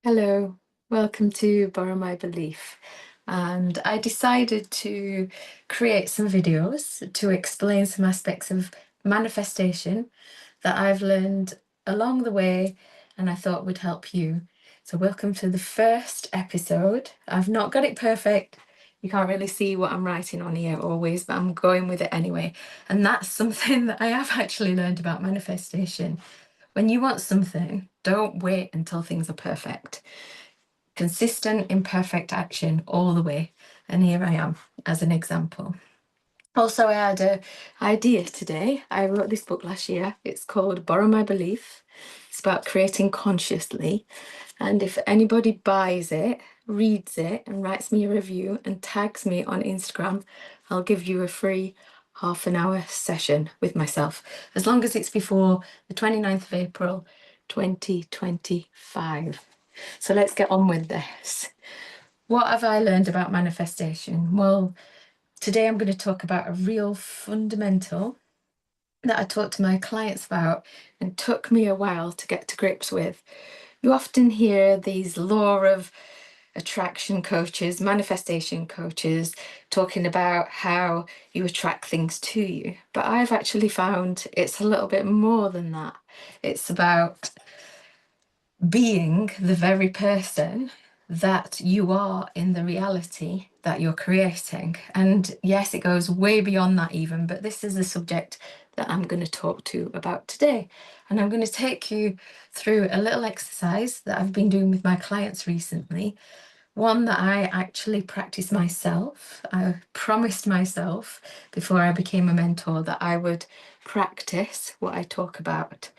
Hello, welcome to Borrow My Belief. And I decided to create some videos to explain some aspects of manifestation that I've learned along the way and I thought would help you. So, welcome to the first episode. I've not got it perfect. You can't really see what I'm writing on here always, but I'm going with it anyway. And that's something that I have actually learned about manifestation. When you want something, don't wait until things are perfect. Consistent, imperfect action all the way. And here I am as an example. Also, I had an idea today. I wrote this book last year. It's called Borrow My Belief. It's about creating consciously. And if anybody buys it, reads it, and writes me a review and tags me on Instagram, I'll give you a free half-an-hour session with myself, as long as it's before the 29th of April, 2025. So let's get on with this. What have I learned about manifestation? Well, today I'm going to talk about a real fundamental that I talk to my clients about and took me a while to get to grips with. You often hear these law of attraction coaches, manifestation coaches talking about how you attract things to you. But I've actually found it's a little bit more than that. It's about being the very person that you are in the reality that you're creating. And yes, it goes way beyond that even, but this is the subject that I'm going to talk to about today. And I'm going to take you through a little exercise that I've been doing with my clients recently, one that I actually practice myself. I promised myself before I became a mentor that I would practice what I talk about.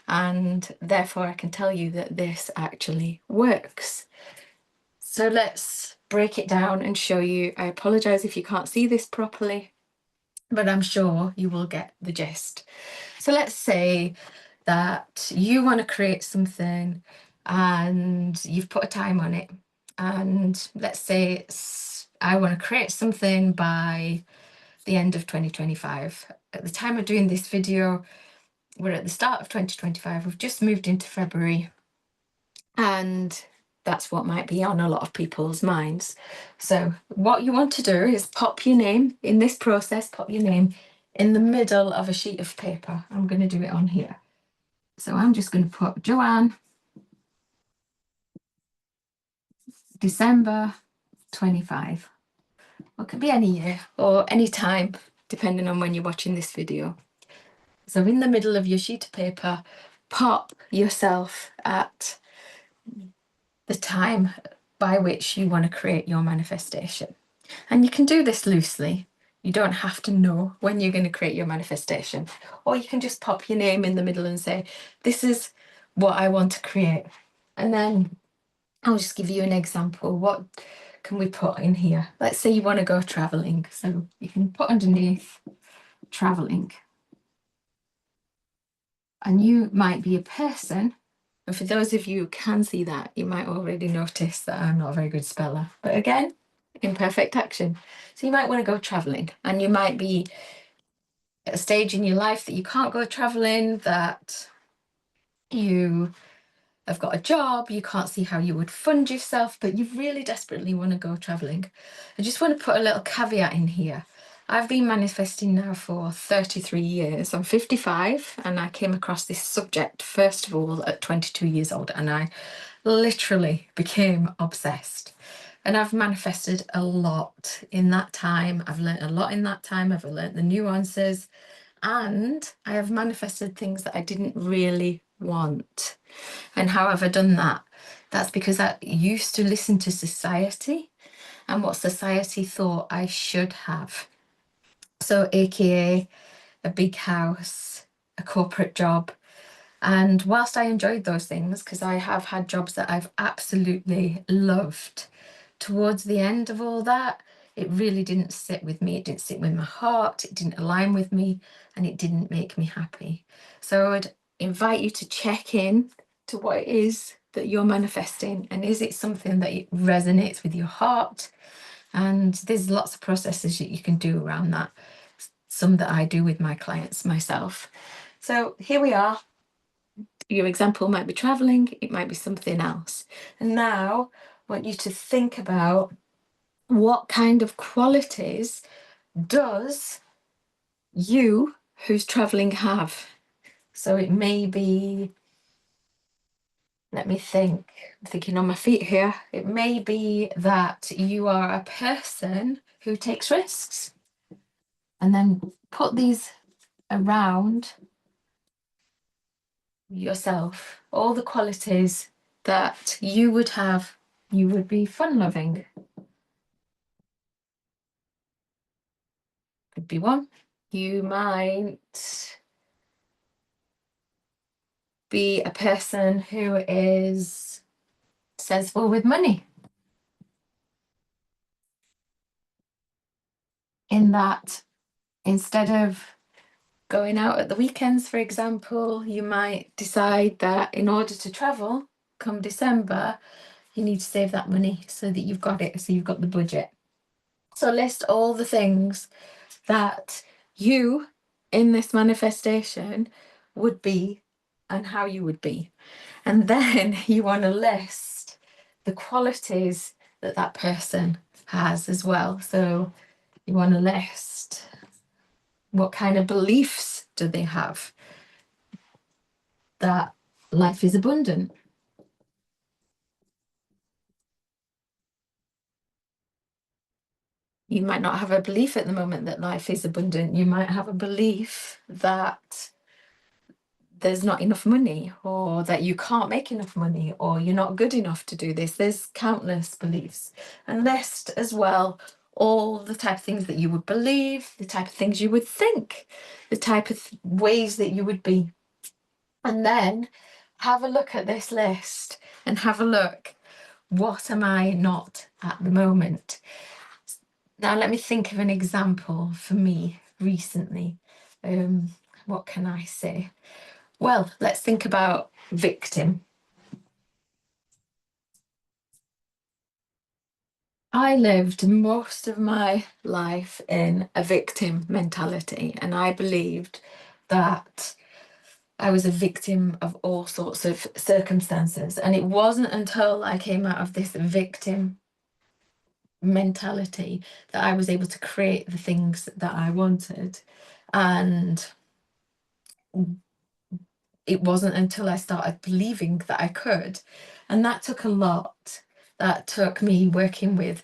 And therefore, I can tell you that this actually works. So let's break it down and show you. I apologize if you can't see this properly, but I'm sure you will get the gist. So let's say that you want to create something and you've put a time on it. And let's say I want to create something by the end of 2025. At the time of doing this video, we're at the start of 2025. We've just moved into February, and that's what might be on a lot of people's minds. So what you want to do is pop your name in this process, pop your name in the middle of a sheet of paper. I'm going to do it on here. So I'm just going to put Joanne, December 25. Well, it could be any year or any time, depending on when you're watching this video. So in the middle of your sheet of paper, pop yourself at the time by which you want to create your manifestation. And you can do this loosely. You don't have to know when you're going to create your manifestation. Or you can just pop your name in the middle and say, this is what I want to create. And then I'll just give you an example. What can we put in here? Let's say you want to go traveling. So you can put underneath traveling. And you might be a person. And for those of you who can see that, you might already notice that I'm not a very good speller. But again, imperfect action. So you might want to go traveling, and you might be at a stage in your life that you can't go traveling, that you have got a job, you can't see how you would fund yourself, but you really desperately want to go traveling. I just want to put a little caveat in here. I've been manifesting now for 33 years. I'm 55, and I came across this subject first of all at 22 years old, and I literally became obsessed. And I've manifested a lot in that time. I've learned a lot in that time. I've learned the nuances, and I have manifested things that I didn't really want. And how have I done that? That's because I used to listen to society and what society thought I should have. So, AKA a big house, a corporate job. And whilst I enjoyed those things, because I have had jobs that I've absolutely loved, towards the end of all that, it really didn't sit with me. It didn't sit with my heart. It didn't align with me, and it didn't make me happy. So I'd invite you to check in to what it is that you're manifesting, and is it something that it resonates with your heart? And there's lots of processes that you can do around that. Some that I do with my clients myself. So here we are. Your example might be traveling, it might be something else. And now I want you to think about what kind of qualities does you who's traveling have. So it may be, let me think, I'm thinking on my feet here. It may be that you are a person who takes risks, and then put these around yourself, all the qualities that you would have. You would be fun loving, could be one. You might be a person who is sensible with money, in that instead of going out at the weekends, for example, you might decide that in order to travel come December, you need to save that money so that you've got it, so you've got the budget. So list all the things that you in this manifestation would be and how you would be. And then you want to list the qualities that that person has as well. So you want to list what kind of beliefs do they have that life is abundant. You might not have a belief at the moment that life is abundant. You might have a belief that there's not enough money, or that you can't make enough money, or you're not good enough to do this. There's countless beliefs. And list as well all the type of things that you would believe, the type of things you would think, the type of ways that you would be. And then have a look at this list and have a look, what am I not at the moment? Now let me think of an example for me recently. What can I say? Well, let's think about victim. I lived most of my life in a victim mentality, and I believed that I was a victim of all sorts of circumstances. And it wasn't until I came out of this victim mentality that I was able to create the things that I wanted. And it wasn't until I started believing that I could. And that took a lot. That took me working with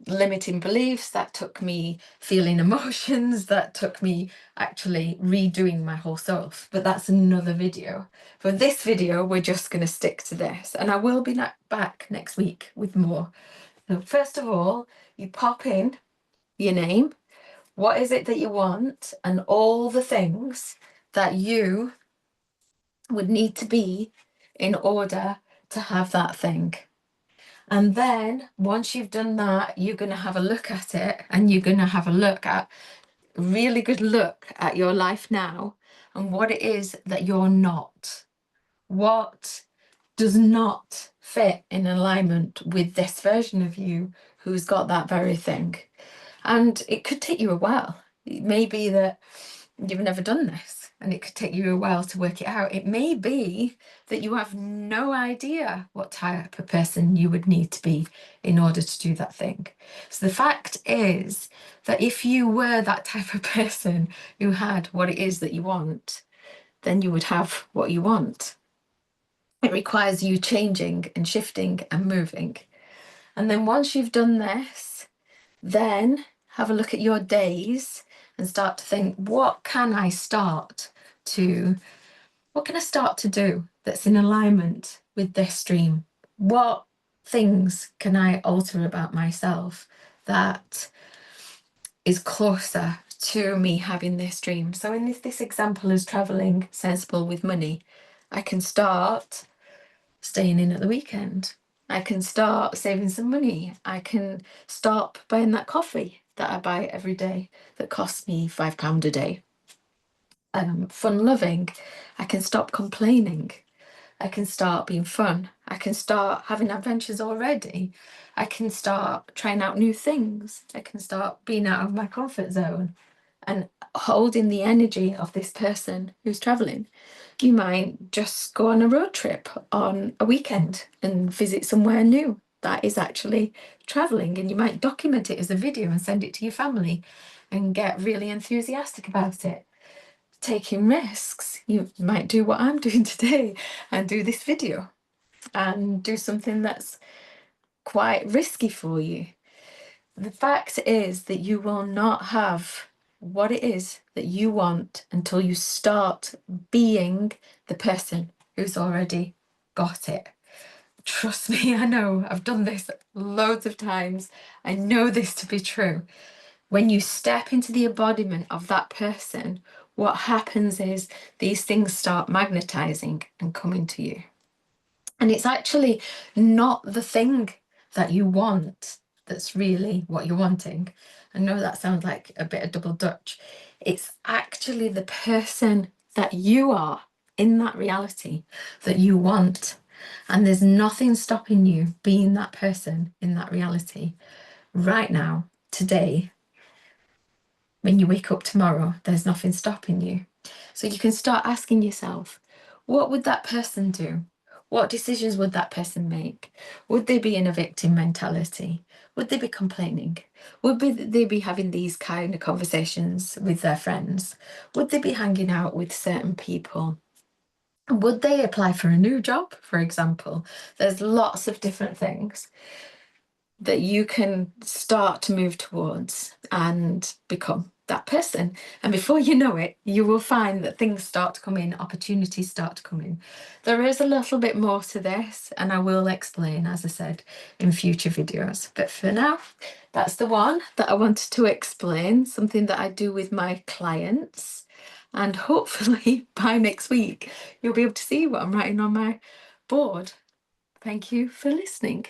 limiting beliefs, that took me feeling emotions, that took me actually redoing my whole self. But that's another video. For this video, we're just going to stick to this. And I will be back next week with more. So first of all, you pop in your name. What is it that you want? And all the things that you would need to be in order to have that thing. And then once you've done that, you're going to have a look at it, and you're going to have a really good look at your life now and what it is that you're not. What does not fit in alignment with this version of you who's got that very thing. And it could take you a while. It may be that you've never done this and it could take you a while to work it out. It may be that you have no idea what type of person you would need to be in order to do that thing. So the fact is that if you were that type of person who had what it is that you want, then you would have what you want. It requires you changing and shifting and moving. And then once you've done this, then have a look at your days and start to think, what can I start to do that's in alignment with this dream? What things can I alter about myself that is closer to me having this dream? So in this example is traveling sensible with money. I can start staying in at the weekend. I can start saving some money. I can stop buying that coffee that I buy every day that costs me £5 a day. Fun loving. I can stop complaining. I can start being fun. I can start having adventures already. I can start trying out new things. I can start being out of my comfort zone. and holding the energy of this person who's traveling. You might just go on a road trip on a weekend and visit somewhere new that is actually traveling, and you might document it as a video and send it to your family and get really enthusiastic about it. Taking risks, you might do what I'm doing today and do this video and do something that's quite risky for you. The fact is that you will not have what it is that you want until you start being the person who's already got it. Trust me, I know, I've done this loads of times. I know this to be true. When you step into the embodiment of that person, what happens is these things start magnetizing and coming to you. And it's actually not the thing that you want that's really what you're wanting. I know that sounds like a bit of double Dutch. It's actually the person that you are in that reality that you want. And there's nothing stopping you being that person in that reality right now, today. When you wake up tomorrow, there's nothing stopping you. So you can start asking yourself, what would that person do? What decisions would that person make? Would they be in a victim mentality? Would they be complaining? They be having these kind of conversations with their friends? Would they be hanging out with certain people? Would they apply for a new job, for example? There's lots of different things that you can start to move towards and become that person. And before you know it, you will find that things start to come in, opportunities start to come in. There is a little bit more to this, and I will explain, as I said, in future videos. But for now, that's the one that I wanted to explain, something that I do with my clients. And hopefully by next week, you'll be able to see what I'm writing on my board. Thank you for listening.